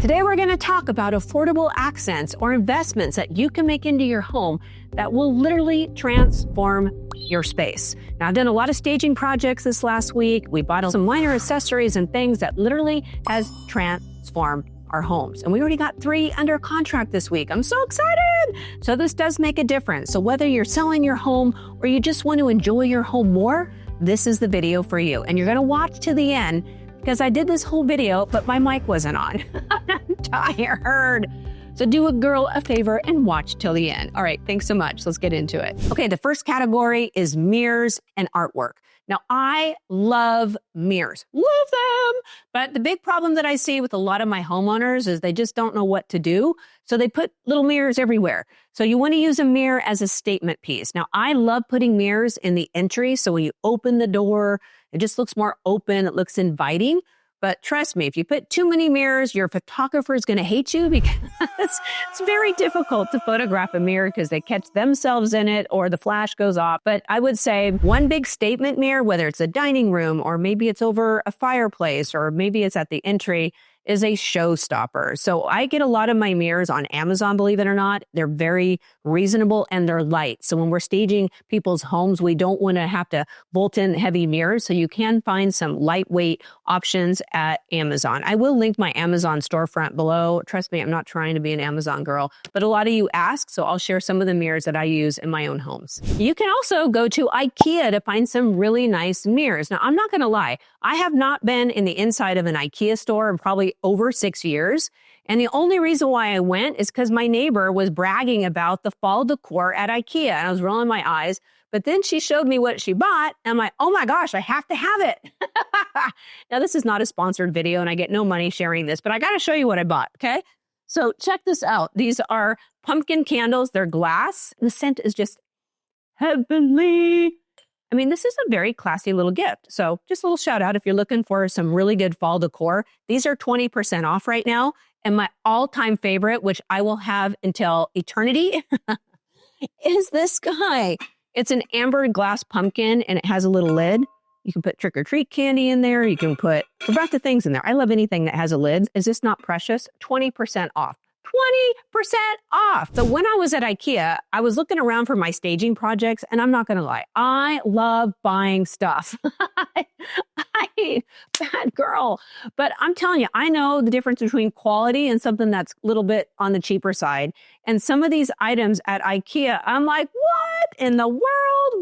Today we're going to talk about affordable accents or investments that you can make into your home that will literally transform your space. Now, I've done a lot of staging projects this last week. We bought some minor accessories and things that literally has transformed our homes. And we already got 3 under contract this week. I'm so excited. So this does make a difference. So whether you're selling your home or you just want to enjoy your home more, this is the video for you. And you're going to watch to the end because I did this whole video, but my mic wasn't on. I'm tired. So do a girl a favor and watch till the end. All right, thanks so much. Let's get into it. Okay, the first category is mirrors and artwork. Now, I love mirrors, love them. But the big problem that I see with a lot of my homeowners is they just don't know what to do. So they put little mirrors everywhere. So you want to use a mirror as a statement piece. Now, I love putting mirrors in the entry. So when you open the door, it just looks more open. It looks inviting. But trust me, if you put too many mirrors, your photographer is going to hate you because it's very difficult to photograph a mirror because they catch themselves in it or the flash goes off. But I would say one big statement mirror, whether it's a dining room or maybe it's over a fireplace or maybe it's at the entry, is a showstopper. So I get a lot of my mirrors on Amazon, believe it or not. They're very reasonable and they're light. So when we're staging people's homes, we don't want to have to bolt in heavy mirrors. So you can find some lightweight options at Amazon. I will link my Amazon storefront below. Trust me, I'm not trying to be an Amazon girl, but a lot of you ask, so I'll share some of the mirrors that I use in my own homes. You can also go to Ikea to find some really nice mirrors. Now, I'm not going to lie. I have not been in the inside of an Ikea store in probably over 6 years. And the only reason why I went is because my neighbor was bragging about the fall decor at Ikea. And I was rolling my eyes. But then she showed me what she bought. And I'm like, oh my gosh, I have to have it. Now, this is not a sponsored video and I get no money sharing this, but I got to show you what I bought. Okay. So check this out. These are pumpkin candles. They're glass. The scent is just heavenly. I mean, this is a very classy little gift. So just a little shout out if you're looking for some really good fall decor. These are 20% off right now. And my all-time favorite, which I will have until eternity, is this guy. It's an amber glass pumpkin and it has a little lid. You can put trick-or-treat candy in there. You can put a bunch of things in there. I love anything that has a lid. Is this not precious? 20% off. 20% off. So when I was at Ikea, I was looking around for my staging projects, and I'm not going to lie, I love buying stuff. Bad girl. But I'm telling you, I know the difference between quality and something that's a little bit on the cheaper side. And some of these items at Ikea, I'm like, what in the world?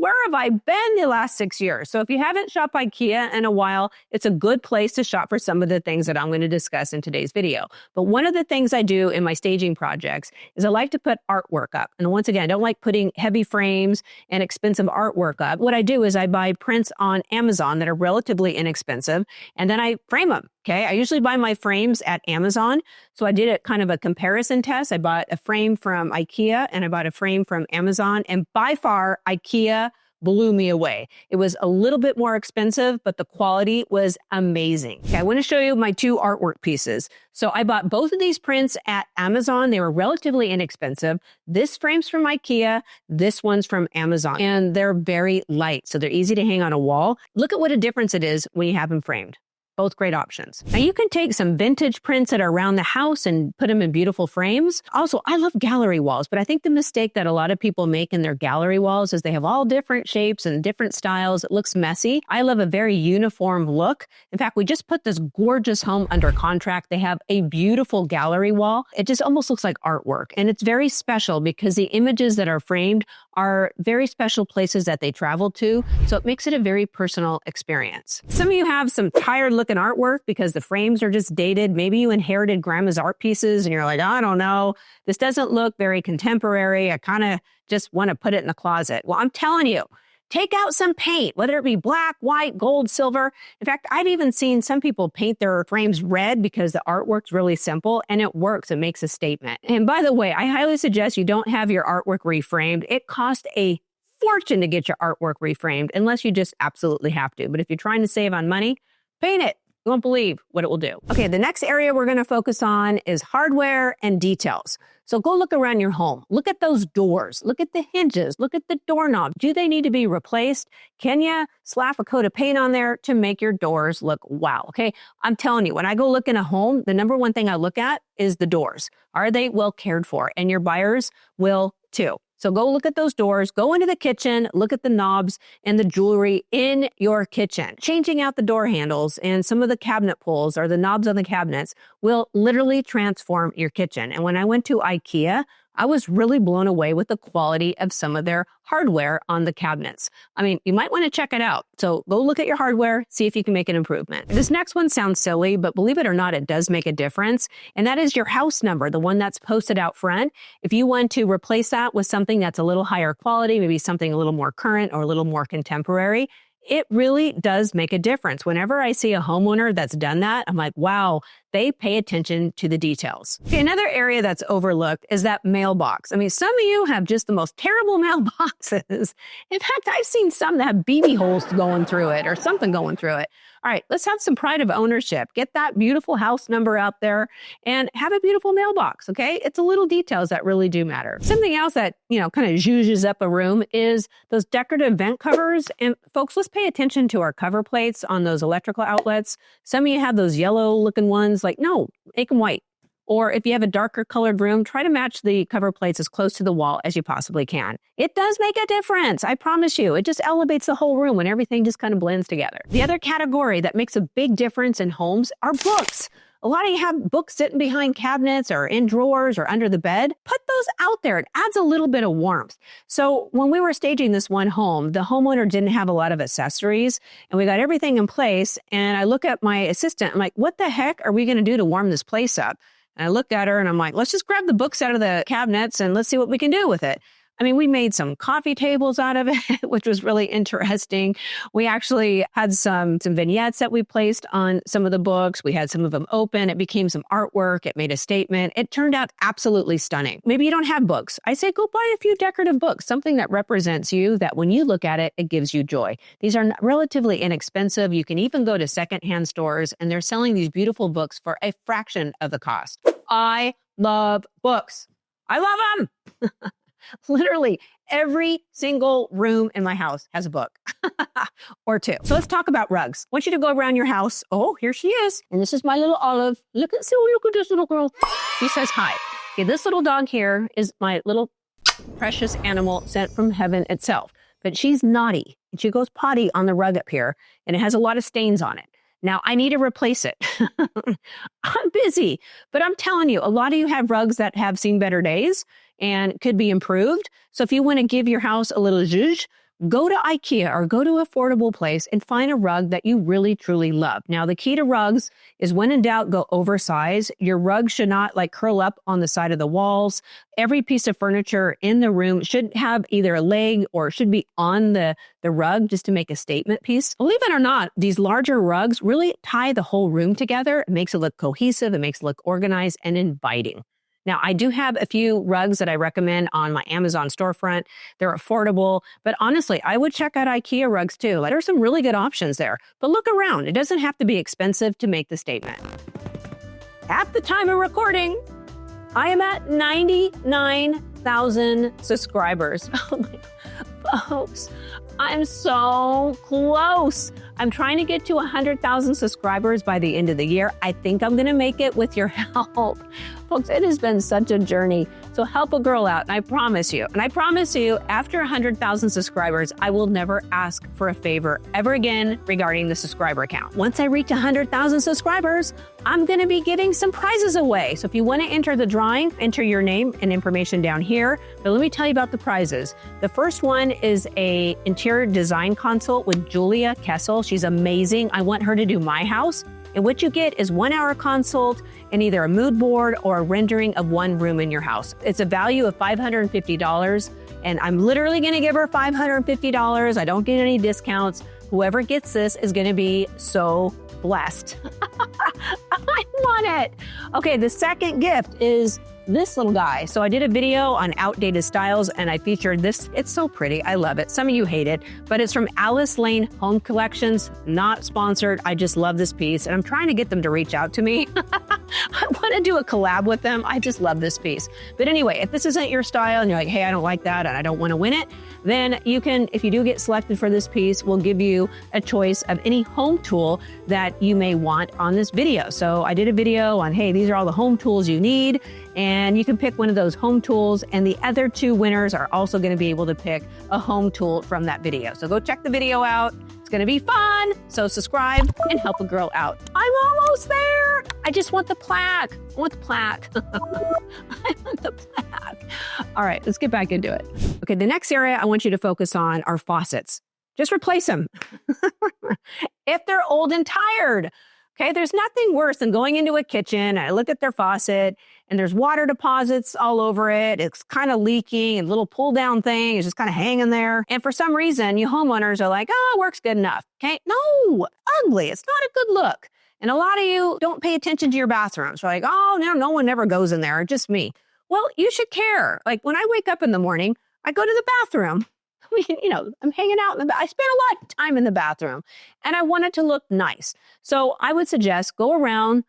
Where have I been the last 6 years? So if you haven't shopped Ikea in a while, it's a good place to shop for some of the things that I'm going to discuss in today's video. But one of the things I do in my staging projects is I like to put artwork up. And once again, I don't like putting heavy frames and expensive artwork up. What I do is I buy prints on Amazon that are relatively inexpensive, and then I frame them. Okay. I usually buy my frames at Amazon. So I did kind of a comparison test. I bought a frame from Ikea and I bought a frame from Amazon. And by far, Ikea blew me away. It was a little bit more expensive, but the quality was amazing. Okay, I want to show you my 2 artwork pieces. So I bought both of these prints at Amazon. They were relatively inexpensive. This frame's from Ikea. This one's from Amazon. And they're very light, so they're easy to hang on a wall. Look at what a difference it is when you have them framed. Both great options. Now you can take some vintage prints that are around the house and put them in beautiful frames. Also, I love gallery walls, but I think the mistake that a lot of people make in their gallery walls is they have all different shapes and different styles. It looks messy. I love a very uniform look. In fact, we just put this gorgeous home under contract. They have a beautiful gallery wall. It just almost looks like artwork. And it's very special because the images that are framed are very special places that they travel to. So it makes it a very personal experience. Some of you have some tired looking artwork because the frames are just dated. Maybe you inherited grandma's art pieces and you're like, I don't know, this doesn't look very contemporary. I kind of just want to put it in the closet. Well, I'm telling you, take out some paint, whether it be black, white, gold, silver. In fact, I've even seen some people paint their frames red because the artwork's really simple and it works. It makes a statement. And by the way, I highly suggest you don't have your artwork reframed. It costs a fortune to get your artwork reframed unless you just absolutely have to. But if you're trying to save on money, paint it. You won't believe what it will do. Okay, the next area we're going to focus on is hardware and details. So go look around your home. Look at those doors. Look at the hinges. Look at the doorknob. Do they need to be replaced? Can you slap a coat of paint on there to make your doors look wow? Okay, I'm telling you, when I go look in a home, the number one thing I look at is the doors. Are they well cared for? And your buyers will too. So go look at those doors, go into the kitchen, look at the knobs and the jewelry in your kitchen. Changing out the door handles and some of the cabinet pulls or the knobs on the cabinets will literally transform your kitchen. And when I went to Ikea, I was really blown away with the quality of some of their hardware on the cabinets. I mean, you might want to check it out. So go look at your hardware, see if you can make an improvement. This next one sounds silly, but believe it or not, it does make a difference. And that is your house number, the one that's posted out front. If you want to replace that with something that's a little higher quality, maybe something a little more current or a little more contemporary, it really does make a difference. Whenever I see a homeowner that's done that, I'm like, wow, they pay attention to the details. Okay, another area that's overlooked is that mailbox. I mean, some of you have just the most terrible mailboxes. In fact, I've seen some that have BB holes going through it or something going through it. All right, let's have some pride of ownership. Get that beautiful house number out there and have a beautiful mailbox, okay? It's the little details that really do matter. Something else that, kind of zhuzhes up a room is those decorative vent covers. And folks, let's pay attention to our cover plates on those electrical outlets. Some of you have those yellow looking ones, like, no, make them white. Or if you have a darker colored room, try to match the cover plates as close to the wall as you possibly can. It does make a difference, I promise you. It just elevates the whole room when everything just kind of blends together. The other category that makes a big difference in homes are books. A lot of you have books sitting behind cabinets or in drawers or under the bed. Put those out there. It adds a little bit of warmth. So when we were staging this one home, the homeowner didn't have a lot of accessories and we got everything in place. And I look at my assistant, I'm like, what the heck are we going to do to warm this place up? And I looked at her and I'm like, let's just grab the books out of the cabinets and let's see what we can do with it. I mean, we made some coffee tables out of it, which was really interesting. We actually had some vignettes that we placed on some of the books. We had some of them open. It became some artwork. It made a statement. It turned out absolutely stunning. Maybe you don't have books. I say go buy a few decorative books, something that represents you, that when you look at it, it gives you joy. These are relatively inexpensive. You can even go to secondhand stores and they're selling these beautiful books for a fraction of the cost. I love books. I love them. Literally every single room in my house has a book or two. So let's talk about rugs. I want you to go around your house. Oh, here she is. And this is my little Olive. Look at this little girl. She says hi. Okay, this little dog here is my little precious animal sent from heaven itself. But she's naughty. And she goes potty on the rug up here. And it has a lot of stains on it. Now, I need to replace it. I'm busy, but I'm telling you, a lot of you have rugs that have seen better days and could be improved. So if you want to give your house a little zhuzh, go to Ikea or go to an affordable place and find a rug that you really, truly love. Now, the key to rugs is when in doubt, go oversize. Your rug should not curl up on the side of the walls. Every piece of furniture in the room should have either a leg or should be on the rug just to make a statement piece. Believe it or not, these larger rugs really tie the whole room together. It makes it look cohesive. It makes it look organized and inviting. Now, I do have a few rugs that I recommend on my Amazon storefront. They're affordable, but honestly, I would check out IKEA rugs too. There's some really good options there, but look around. It doesn't have to be expensive to make the statement. At the time of recording, I am at 99,000 subscribers. Oh my, folks, I'm so close. I'm trying to get to 100,000 subscribers by the end of the year. I think I'm gonna make it with your help. Folks, it has been such a journey. So help a girl out, and I promise you, after 100,000 subscribers, I will never ask for a favor ever again regarding the subscriber count. Once I reach 100,000 subscribers, I'm gonna be giving some prizes away. So if you wanna enter the drawing, enter your name and information down here. But let me tell you about the prizes. The first one is a interior design consult with Julia Kessel. She's amazing. I want her to do my house. And what you get is 1 hour consult and either a mood board or a rendering of one room in your house. It's a value of $550. And I'm literally gonna give her $550. I don't get any discounts. Whoever gets this is gonna be so blessed. I want it. Okay, the second gift is this little guy. So I did a video on outdated styles and I featured this. It's so pretty. I love it. Some of you hate it, but it's from Alice Lane Home Collections. Not sponsored. I just love this piece and I'm trying to get them to reach out to me. I want to do a collab with them. I just love this piece. But anyway, if this isn't your style and you're like, hey, I don't like that and I don't want to win it, then you can, if you do get selected for this piece, we'll give you a choice of any home tool that you may want on this video. So I did a video on, hey, these are all the home tools you need, and you can pick one of those home tools, and the other two winners are also going to be able to pick a home tool from that video. So go check the video out. It's going to be fun. So subscribe and help a girl out. I'm almost there. I just want the plaque. I want the plaque. I want the plaque. All right, let's get back into it. Okay, the next area I want you to focus on are faucets. Just replace them. If they're old and tired. Okay, there's nothing worse than going into a kitchen and I look at their faucet and there's water deposits all over it. It's kind of leaking, and a little pull down thing is just kind of hanging there. And for some reason, you homeowners are like, oh, it works good enough. Okay, no, ugly. It's not a good look. And a lot of you don't pay attention to your bathrooms. You're like, oh, no one ever goes in there, just me. Well, you should care. Like when I wake up in the morning, I go to the bathroom. I'm hanging out I spend a lot of time in the bathroom and I want it to look nice. So I would suggest go around,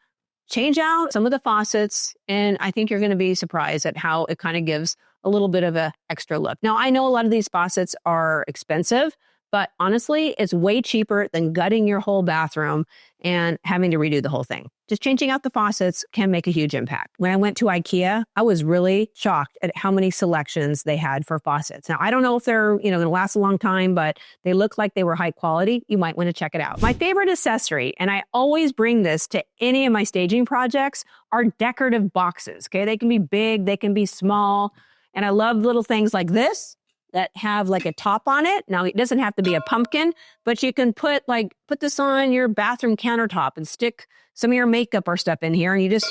change out some of the faucets, and I think you're going to be surprised at how it kind of gives a little bit of an extra look. Now, I know a lot of these faucets are expensive, but honestly, it's way cheaper than gutting your whole bathroom and having to redo the whole thing. Just changing out the faucets can make a huge impact. When I went to Ikea, I was really shocked at how many selections they had for faucets. Now, I don't know if they're, going to last a long time, but they look like they were high quality. You might want to check it out. My favorite accessory, and I always bring this to any of my staging projects, are decorative boxes. Okay, they can be big, they can be small, and I love little things like this that have like a top on it. Now, it doesn't have to be a pumpkin, but you can put this on your bathroom countertop and stick some of your makeup or stuff in here, and you just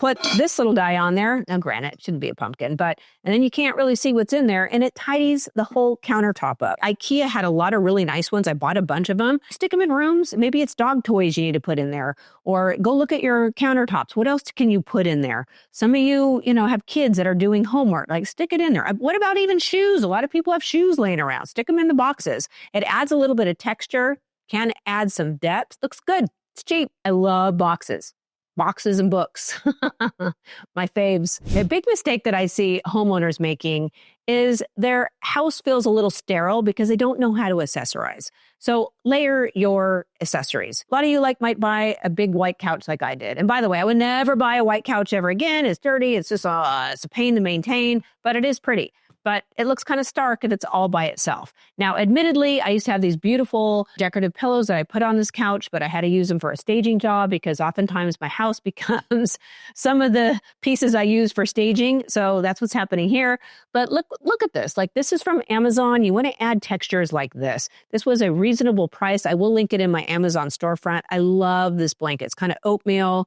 put this little guy on there. Now, granted, it shouldn't be a pumpkin, and then you can't really see what's in there, and it tidies the whole countertop up. Ikea had a lot of really nice ones. I bought a bunch of them. Stick them in rooms. Maybe it's dog toys you need to put in there, or go look at your countertops. What else can you put in there? Some of you, have kids that are doing homework. Like, stick it in there. What about even shoes? A lot of people have shoes laying around. Stick them in the boxes. It adds a little bit of texture, can add some depth. Looks good. It's cheap. I love boxes. Boxes and books. My faves. A big mistake that I see homeowners making is their house feels a little sterile because they don't know how to accessorize. So layer your accessories. A lot of you might buy a big white couch like I did. And by the way, I would never buy a white couch ever again. It's dirty. It's just it's a pain to maintain, but it is pretty. But it looks kind of stark if it's all by itself. Now, admittedly, I used to have these beautiful decorative pillows that I put on this couch, but I had to use them for a staging job because oftentimes my house becomes some of the pieces I use for staging. So that's what's happening here. But look at this. This is from Amazon. You want to add textures like this. This was a reasonable price. I will link it in my Amazon storefront. I love this blanket. It's kind of oatmeal,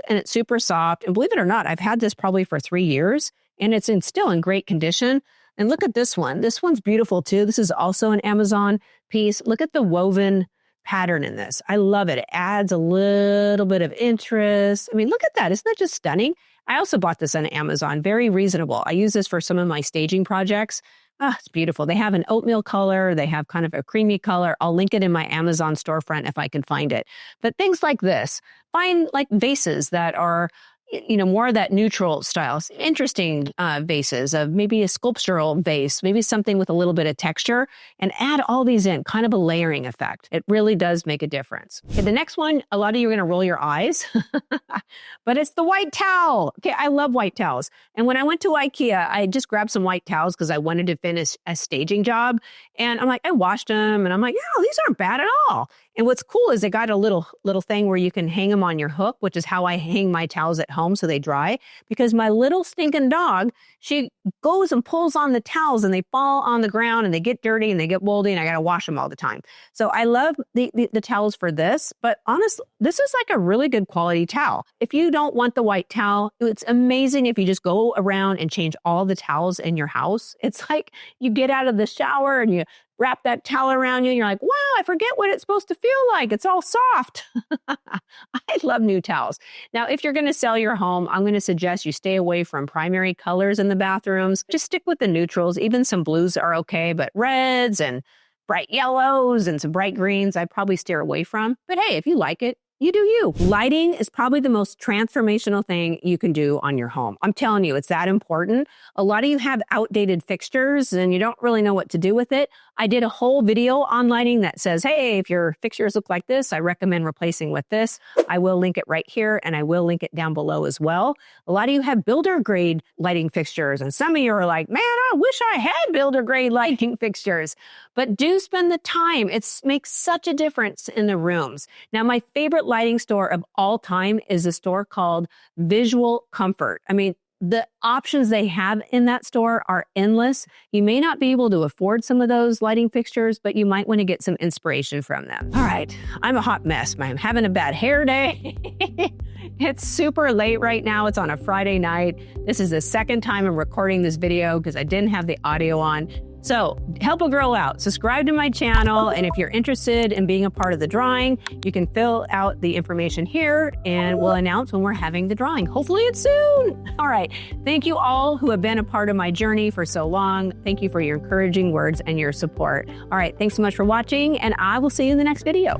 and it's super soft. And believe it or not, I've had this probably for 3 years, and it's still in great condition. And look at this one. This one's beautiful too. This is also an Amazon piece. Look at the woven pattern in this. I love it. It adds a little bit of interest. I mean, look at that. Isn't that just stunning? I also bought this on Amazon. Very reasonable. I use this for some of my staging projects. It's beautiful. They have an oatmeal color. They have kind of a creamy color. I'll link it in my Amazon storefront if I can find it. But things like this, find vases that are more of that neutral style. Interesting vases of maybe a sculptural vase, maybe something with a little bit of texture, and add all these in, kind of a layering effect. It really does make a difference. Okay, the next one, a lot of you are going to roll your eyes, but it's the white towel. Okay, I love white towels. And when I went to Ikea, I just grabbed some white towels because I wanted to finish a staging job. And I washed them, and I'm like, yeah, these aren't bad at all. And what's cool is they got a little thing where you can hang them on your hook, which is how I hang my towels at home so they dry. Because my little stinking dog, she goes and pulls on the towels and they fall on the ground and they get dirty and they get moldy and I got to wash them all the time. So I love the towels for this. But honestly, this is a really good quality towel. If you don't want the white towel, it's amazing if you just go around and change all the towels in your house. It's like you get out of the shower and you wrap that towel around you and you're like, wow, I forget what it's supposed to feel like. It's all soft. I love new towels. Now, if you're going to sell your home, I'm going to suggest you stay away from primary colors in the bathrooms. Just stick with the neutrals. Even some blues are okay, but reds and bright yellows and some bright greens, I'd probably steer away from. But hey, if you like it, you do you. Lighting is probably the most transformational thing you can do on your home. I'm telling you, it's that important. A lot of you have outdated fixtures and you don't really know what to do with it. I did a whole video on lighting that says, hey, if your fixtures look like this, I recommend replacing with this. I will link it right here and I will link it down below as well. A lot of you have builder grade lighting fixtures and some of you are like, man, I wish I had builder grade lighting fixtures. But do spend the time. It makes such a difference in the rooms. Now, my favorite lighting store of all time is a store called Visual Comfort. I mean, the options they have in that store are endless. You may not be able to afford some of those lighting fixtures, but you might want to get some inspiration from them. All right, I'm a hot mess. I'm having a bad hair day. It's super late right now. It's on a Friday night. This is the second time I'm recording this video because I didn't have the audio on. So help a girl out. Subscribe to my channel. And if you're interested in being a part of the drawing, you can fill out the information here and we'll announce when we're having the drawing. Hopefully it's soon. All right. Thank you all who have been a part of my journey for so long. Thank you for your encouraging words and your support. All right. Thanks so much for watching and I will see you in the next video.